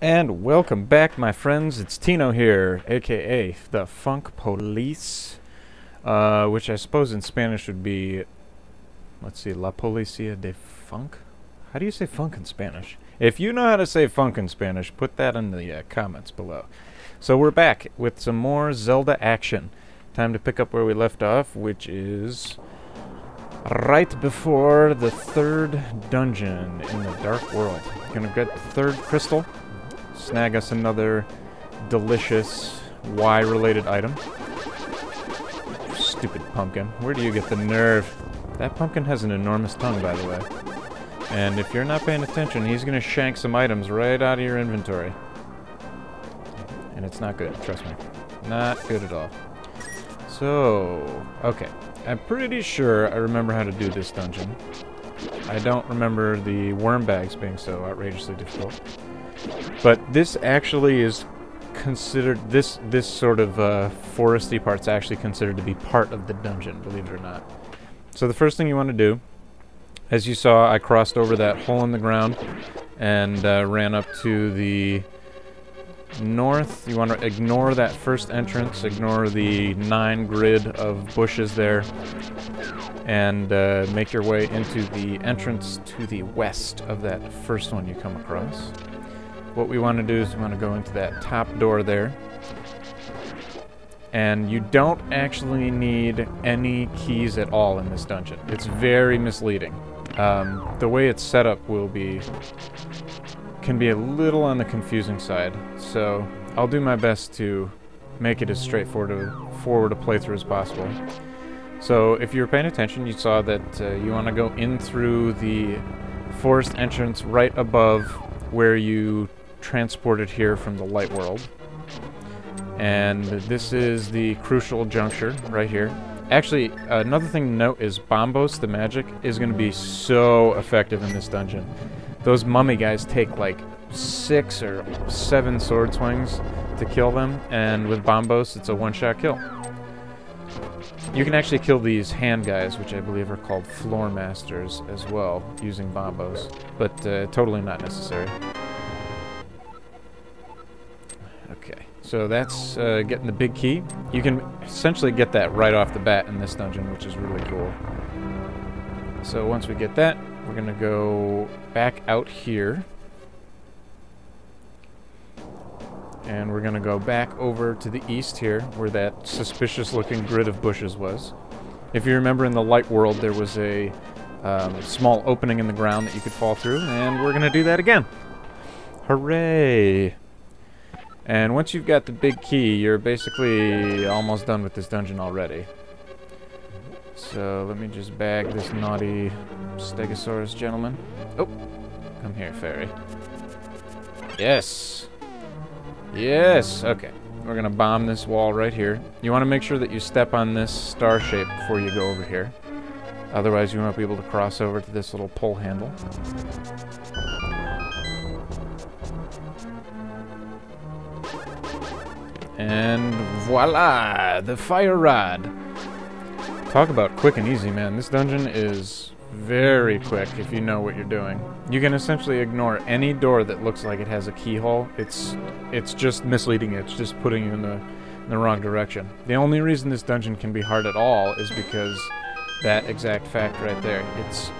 And welcome back, my friends. It's Tino here, aka the Funk Police, which I suppose in Spanish would be, let's see, La Policía de Funk? How do you say funk in Spanish? If you know how to say funk in Spanish, put that in the comments below. So we're back with some more Zelda action. Time to pick up where we left off, which is right before the third dungeon in the Dark World. Gonna get the third crystal. Snag us another delicious Y-related item. Stupid pumpkin. Where do you get the nerve? That pumpkin has an enormous tongue, by the way. And if you're not paying attention, he's going to shank some items right out of your inventory. And it's not good, trust me. Not good at all. So, okay. I'm pretty sure I remember how to do this dungeon. I don't remember the worm bags being so outrageously difficult. But this actually is considered, this sort of foresty part's actually considered to be part of the dungeon, believe it or not. So the first thing you want to do, as you saw, I crossed over that hole in the ground and ran up to the north. You want to ignore that first entrance, ignore the 9 grid of bushes there, and make your way into the entrance to the west of that first one you come across. What we want to do is we want to go into that top door there. And you don't actually need any keys at all in this dungeon. It's very misleading. The way it's set up can be a little on the confusing side. So I'll do my best to make it as straightforward a playthrough as possible. So if you were paying attention, you saw that you want to go in through the forest entrance right above where you transported here from the light world. And this is the crucial juncture right here. Actually, another thing to note is Bombos, the magic, is going to be so effective in this dungeon. Those mummy guys take like 6 or 7 sword swings to kill them, and with Bombos it's a one-shot kill. You can actually kill these hand guys, which I believe are called floor masters as well, using Bombos, but totally not necessary. Okay, so that's getting the big key. You can essentially get that right off the bat in this dungeon, which is really cool. So once we get that, we're going to go back out here. And we're going to go back over to the east here, where that suspicious-looking grid of bushes was. If you remember, in the light world, there was a small opening in the ground that you could fall through, and we're going to do that again. Hooray! And once you've got the big key, you're basically almost done with this dungeon already. So let me just bag this naughty Stegosaurus gentleman. Oh, come here, fairy. Yes! Yes! Okay, we're gonna bomb this wall right here. You want to make sure that you step on this star shape before you go over here. Otherwise you won't be able to cross over to this little pull handle. And voila! The fire rod! Talk about quick and easy, man. This dungeon is very quick if you know what you're doing. You can essentially ignore any door that looks like it has a keyhole. It's just misleading you. It's just putting you in the wrong direction. The only reason this dungeon can be hard at all is because that exact fact right there.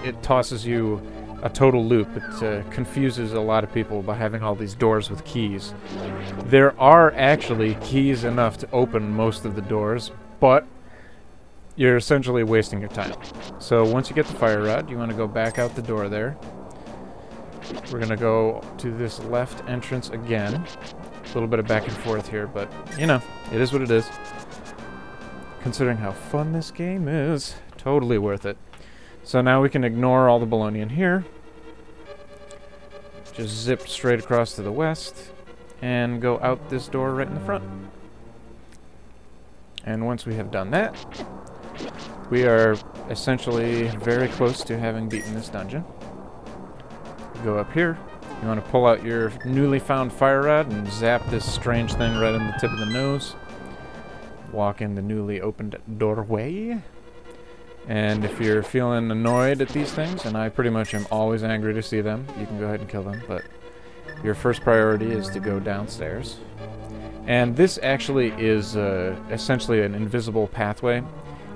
It tosses you a total loop. It confuses a lot of people by having all these doors with keys. There are actually keys enough to open most of the doors, but you're essentially wasting your time. So once you get the fire rod, you want to go back out the door there. We're going to go to this left entrance again. A little bit of back and forth here, but, you know, it is what it is. Considering how fun this game is, totally worth it. So now we can ignore all the baloney in here. Just zip straight across to the west and go out this door right in the front. And once we have done that, we are essentially very close to having beaten this dungeon. Go up here. You want to pull out your newly found fire rod and zap this strange thing right in the tip of the nose. Walk in the newly opened doorway. And if you're feeling annoyed at these things, and I pretty much am always angry to see them, you can go ahead and kill them, but your first priority is to go downstairs. And this actually is essentially an invisible pathway.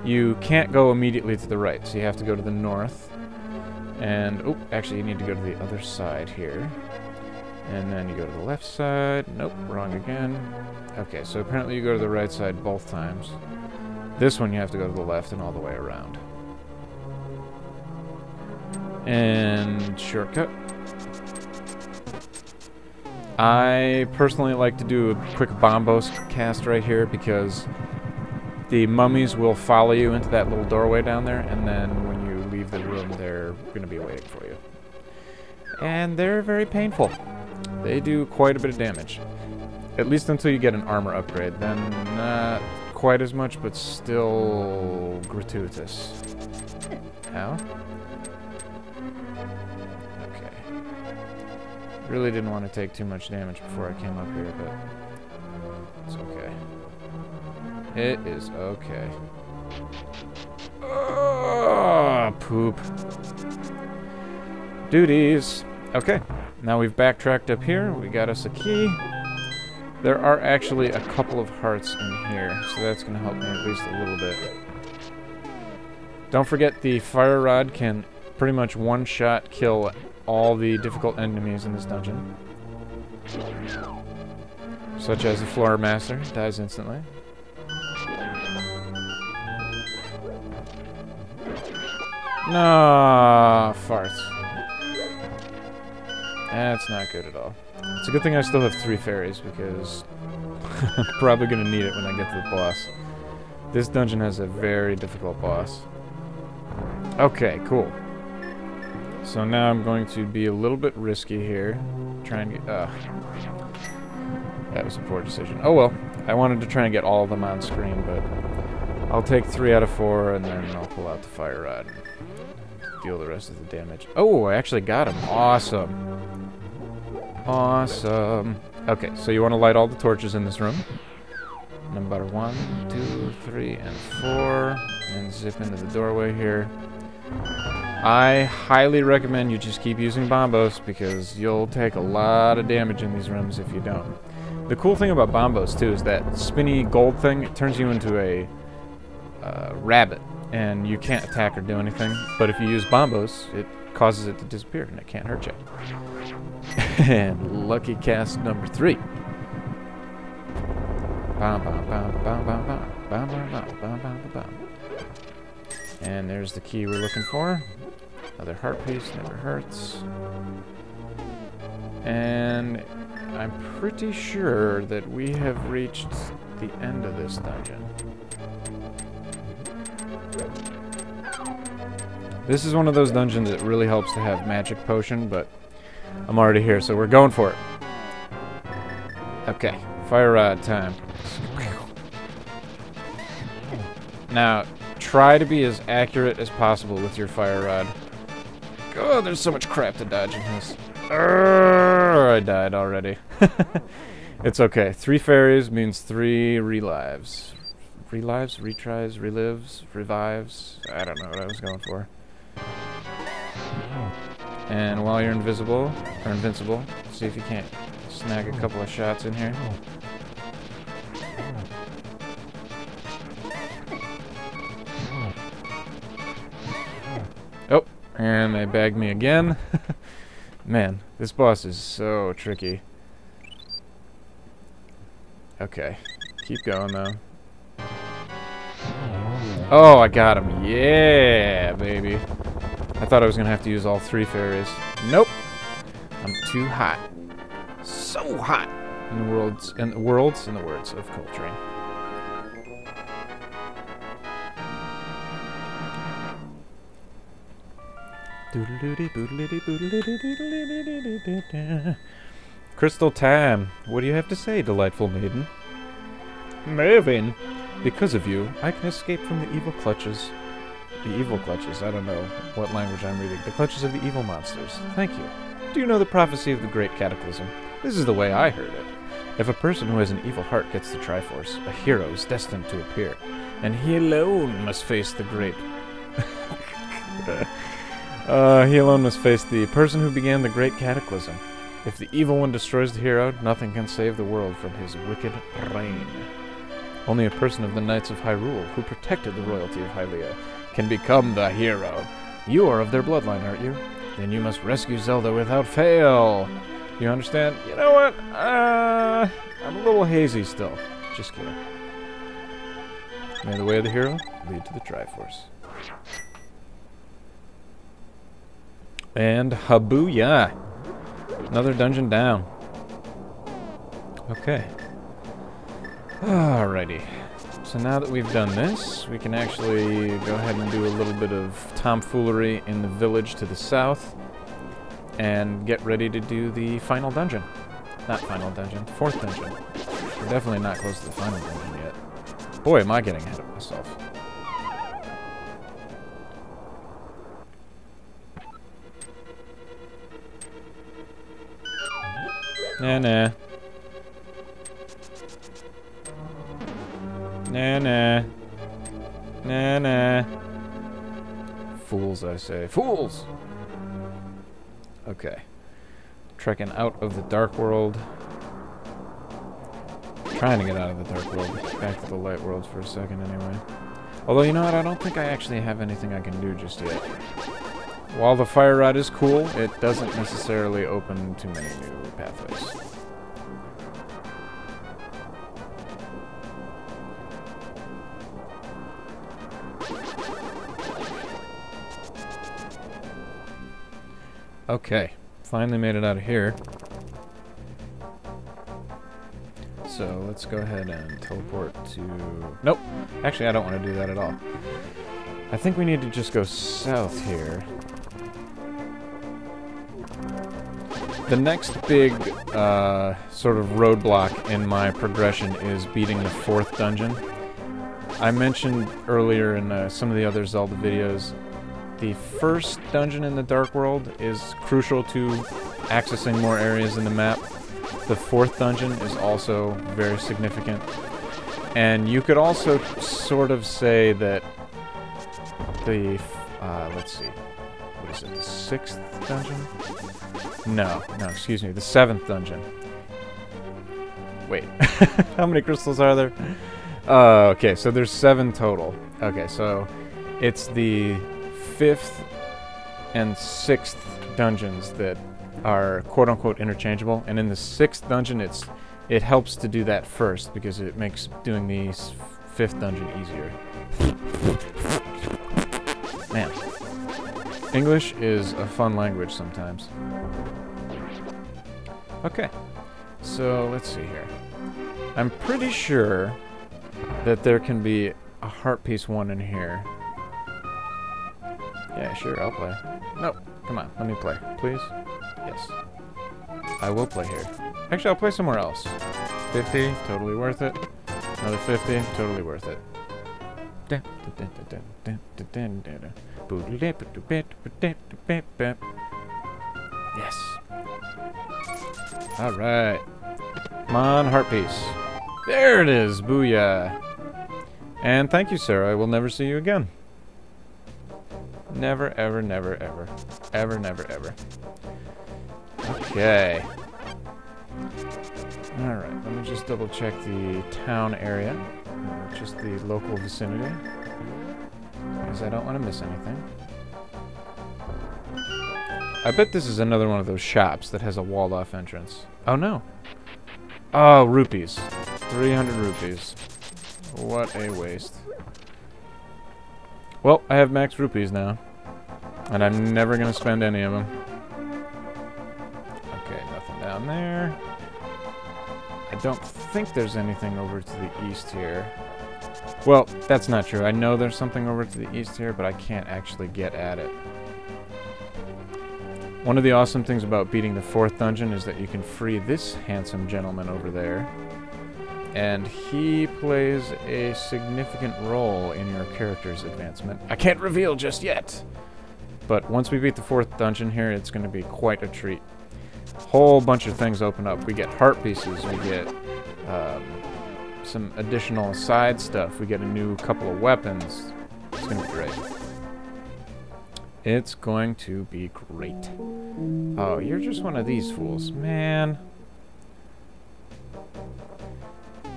You can't go immediately to the right, so you have to go to the north. And, oh, actually you need to go to the other side here. And then you go to the left side. Nope, wrong again. Okay, so apparently you go to the right side both times. This one you have to go to the left and all the way around. And shortcut. I personally like to do a quick bombos cast right here because the mummies will follow you into that little doorway down there, and then when you leave the room, they're going to be waiting for you. And they're very painful. They do quite a bit of damage. At least until you get an armor upgrade. Then not quite as much, but still gratuitous. Ow. Okay. Really didn't want to take too much damage before I came up here, but it's okay. It is okay. Oh, poop. Duties. Okay. Now we've backtracked up here. We got us a key. There are actually a couple of hearts in here, so that's going to help me at least a little bit. Don't forget the fire rod can pretty much one-shot kill all the difficult enemies in this dungeon. Such as the floor master, dies instantly. No, farts. That's not good at all. It's a good thing I still have 3 fairies, because I'm probably going to need it when I get to the boss. This dungeon has a very difficult boss. Okay, cool. So now I'm going to be a little bit risky here. Try and get... that was a poor decision. Oh well, I wanted to try and get all of them on screen, but I'll take 3 out of 4, and then I'll pull out the fire rod and deal the rest of the damage. Oh, I actually got him. Awesome. Awesome. Okay, so you want to light all the torches in this room. Number 1, 2, 3, and 4. And zip into the doorway here. I highly recommend you just keep using bombos because you'll take a lot of damage in these rooms if you don't. The cool thing about bombos, too, is that spinny gold thing, it turns you into a rabbit. And you can't attack or do anything. But if you use bombos, it causes it to disappear and it can't hurt you. And lucky cast number 3. Bam, bam, bam, bam, bam, bam, bam, bam, bam, bam, bam, bam. And there's the key we're looking for. Another heart piece, never hurts. And I'm pretty sure that we have reached the end of this dungeon. This is one of those dungeons that really helps to have magic potion, but I'm already here, so we're going for it. Okay, fire rod time. Now, try to be as accurate as possible with your fire rod. Oh, there's so much crap to dodge in this. I died already. It's okay. 3 fairies means 3 relives. Relives? Retries? Relives? Revives? I don't know what I was going for. And while you're invisible, or invincible, see if you can't snag a couple of shots in here. Oh, and they bagged me again. Man, this boss is so tricky. Okay, keep going though. Oh, I got him. Yeah, baby. I thought I was gonna have to use all 3 fairies. Nope. I'm too hot. So hot. In the words of Coltrane. Crystal time. What do you have to say, delightful maiden? Mervyn, because of you, I can escape from the evil clutches. The evil clutches. I don't know what language I'm reading. The clutches of the evil monsters. Thank you. Do you know the prophecy of the Great Cataclysm? This is the way I heard it. If a person who has an evil heart gets the Triforce, a hero is destined to appear, and he alone must face the great... he alone must face the person who began the Great Cataclysm. If the evil one destroys the hero, nothing can save the world from his wicked reign. Only a person of the Knights of Hyrule, who protected the royalty of Hylia, can become the hero. You are of their bloodline, aren't you? Then you must rescue Zelda without fail. You understand? You know what? I'm a little hazy still. Just kidding. May the way of the hero lead to the Triforce. And Habuya. Another dungeon down. Okay. Alrighty. So now that we've done this, we can actually go ahead and do a little bit of tomfoolery in the village to the south and get ready to do the final dungeon. Not final dungeon, fourth dungeon. We're definitely not close to the final dungeon yet. Boy, am I getting ahead of myself. Nah, nah. Nah, nah. Nah, nah. Fools, I say. Fools! Okay. Trekking out of the Dark World. Trying to get out of the Dark World. Back to the Light World for a second, anyway. Although, you know what? I don't think I actually have anything I can do just yet. While the Fire Rod is cool, it doesn't necessarily open too many new pathways. Okay, finally made it out of here. So let's go ahead and teleport to... Nope! Actually, I don't want to do that at all. I think we need to just go south here. The next big sort of roadblock in my progression is beating the fourth dungeon. I mentioned earlier in some of the other Zelda videos, the first dungeon in the Dark World is crucial to accessing more areas in the map. The fourth dungeon is also very significant. And you could also sort of say that the, let's see, what is it, the sixth dungeon? No, excuse me, the seventh dungeon. Wait, how many crystals are there? Okay, so there's 7 total. Okay, so it's the 5th and 6th dungeons that are quote-unquote interchangeable, and in the 6th dungeon it helps to do that first because it makes doing the 5th dungeon easier. Man, English is a fun language sometimes. Okay, so let's see here. I'm pretty sure that there can be a heart piece 1 in here. Yeah, sure, I'll play. Nope, come on, let me play, please. Yes. I will play here. Actually, I'll play somewhere else. 50, totally worth it. Another 50, totally worth it. Yes. Alright. Come on, heart piece. There it is, booyah. And thank you, Sarah. I will never see you again. Never, ever, never, ever. Ever, never, ever. Okay. Alright, let me just double check the town area. Just the local vicinity. Because I don't want to miss anything. I bet this is another one of those shops that has a walled-off entrance. Oh, no. Oh, rupees. 300 rupees. What a waste. Well, I have max rupees now. And I'm never going to spend any of them. Okay, nothing down there. I don't think there's anything over to the east here. Well, that's not true. I know there's something over to the east here, but I can't actually get at it. One of the awesome things about beating the 4th dungeon is that you can free this handsome gentleman over there. And he plays a significant role in your character's advancement. I can't reveal just yet! But once we beat the 4th dungeon here, it's going to be quite a treat. Whole bunch of things open up. We get heart pieces, we get some additional side stuff, we get a new couple of weapons. It's going to be great. It's going to be great. Oh, you're just one of these fools. Man.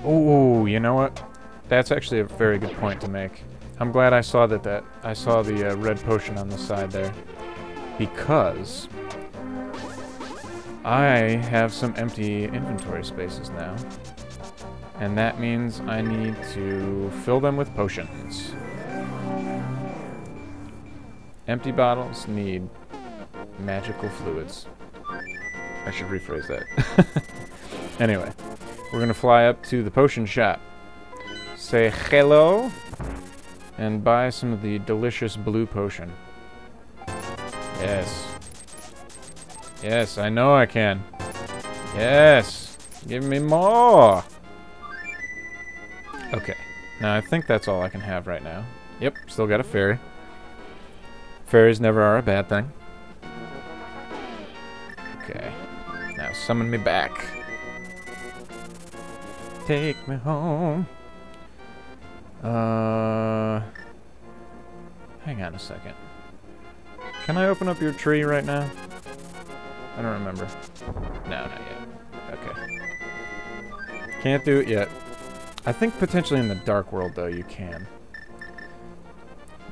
Oh, you know what? That's actually a very good point to make. I'm glad I saw that. I saw the red potion on the side there. Because I have some empty inventory spaces now. And that means I need to fill them with potions. Empty bottles need magical fluids. I should rephrase that. Anyway, we're gonna fly up to the potion shop. Say hello. And buy some of the delicious blue potion. Yes. Yes, I know I can. Yes. Give me more. Okay. Now I think that's all I can have right now. Yep, still got a fairy. Fairies never are a bad thing. Okay. Now summon me back. Take me home. Hang on a second. Can I open up your tree right now? I don't remember. No, not yet. Okay. Can't do it yet. I think potentially in the Dark World, though, you can.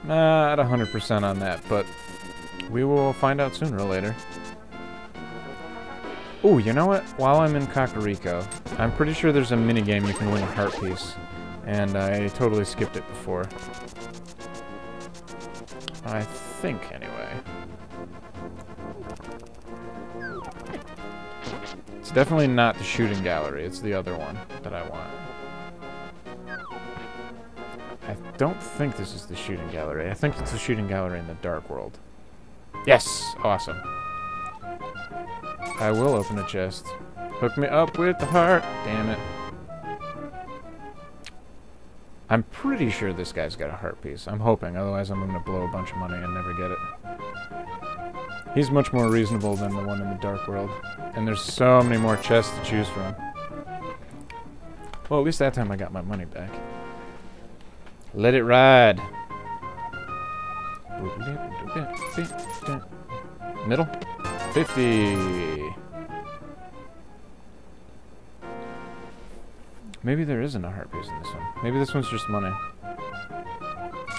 Not 100% on that, but we will find out sooner or later. Ooh, you know what? While I'm in Kakariko, I'm pretty sure there's a minigame you can win a heart piece. And I totally skipped it before. I think, anyway. It's definitely not the shooting gallery. It's the other one that I want. I don't think this is the shooting gallery. I think it's the shooting gallery in the Dark World. Yes! Awesome. I will open a chest. Hook me up with the heart. Damn it. I'm pretty sure this guy's got a heart piece. I'm hoping, otherwise I'm going to blow a bunch of money and never get it. He's much more reasonable than the one in the Dark World. And there's so many more chests to choose from. Well, at least that time I got my money back. Let it ride. Middle. 50. Maybe there isn't a heart piece in this one. Maybe this one's just money.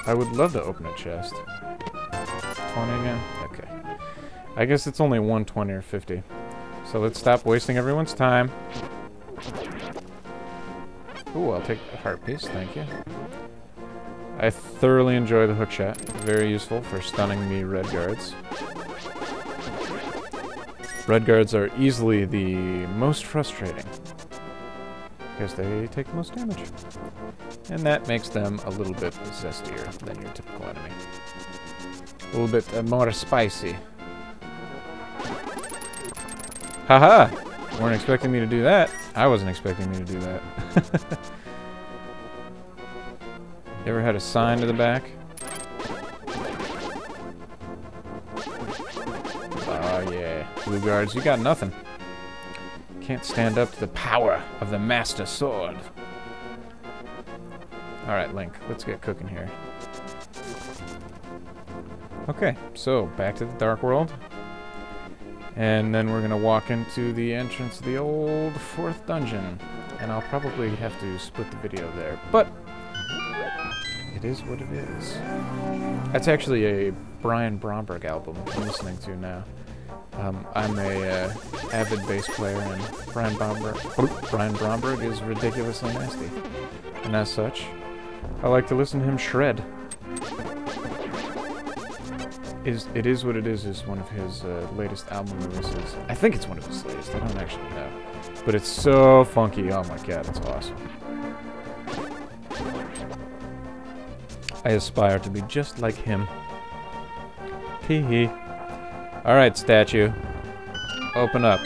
I would love to open a chest. 20 again? Okay. I guess it's only 120 or 50. So let's stop wasting everyone's time. Ooh, I'll take a heart piece, thank you. I thoroughly enjoy the hookshot. Very useful for stunning the red guards. Red guards are easily the most frustrating. Because they take the most damage. And that makes them a little bit zestier than your typical enemy. A little bit more spicy. Haha! Weren't expecting me to do that. I wasn't expecting me to do that. You ever had a sign to the back? Oh yeah. Blue guards, you got nothing. Can't stand up to the power of the Master Sword. Alright, Link, let's get cooking here. Okay, so back to the Dark World. And then we're gonna walk into the entrance of the old 4th dungeon. And I'll probably have to split the video there, but it is what it is. That's actually a Brian Bromberg album I'm listening to now. I'm a avid bass player, and Brian Bromberg is ridiculously nasty. And as such, I like to listen to him shred. It Is What It is one of his latest album releases. I think it's one of his latest, I don't actually know. But it's so funky, oh my god, it's awesome. I aspire to be just like him. Hee hee. Alright, statue. Open up.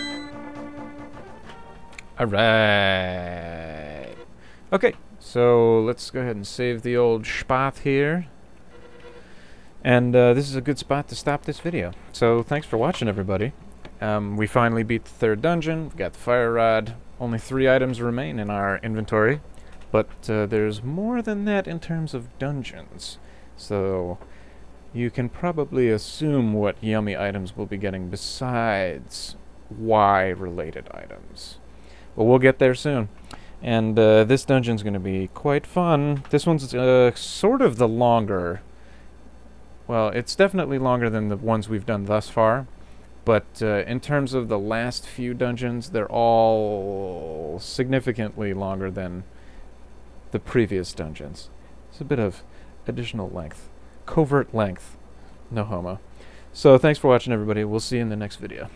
Alright. Okay, so let's go ahead and save the old spot here. And this is a good spot to stop this video. So thanks for watching, everybody. We finally beat the 3rd dungeon. We've got the fire rod. Only 3 items remain in our inventory. But there's more than that in terms of dungeons. So you can probably assume what yummy items we'll be getting besides Y-related items. But we'll get there soon. And this dungeon's going to be quite fun. This one's sort of the longer... Well, it's definitely longer than the ones we've done thus far. But in terms of the last few dungeons, they're all significantly longer than the previous dungeons. It's a bit of additional length. Covert length. No homo. So thanks for watching, everybody. We'll see you in the next video.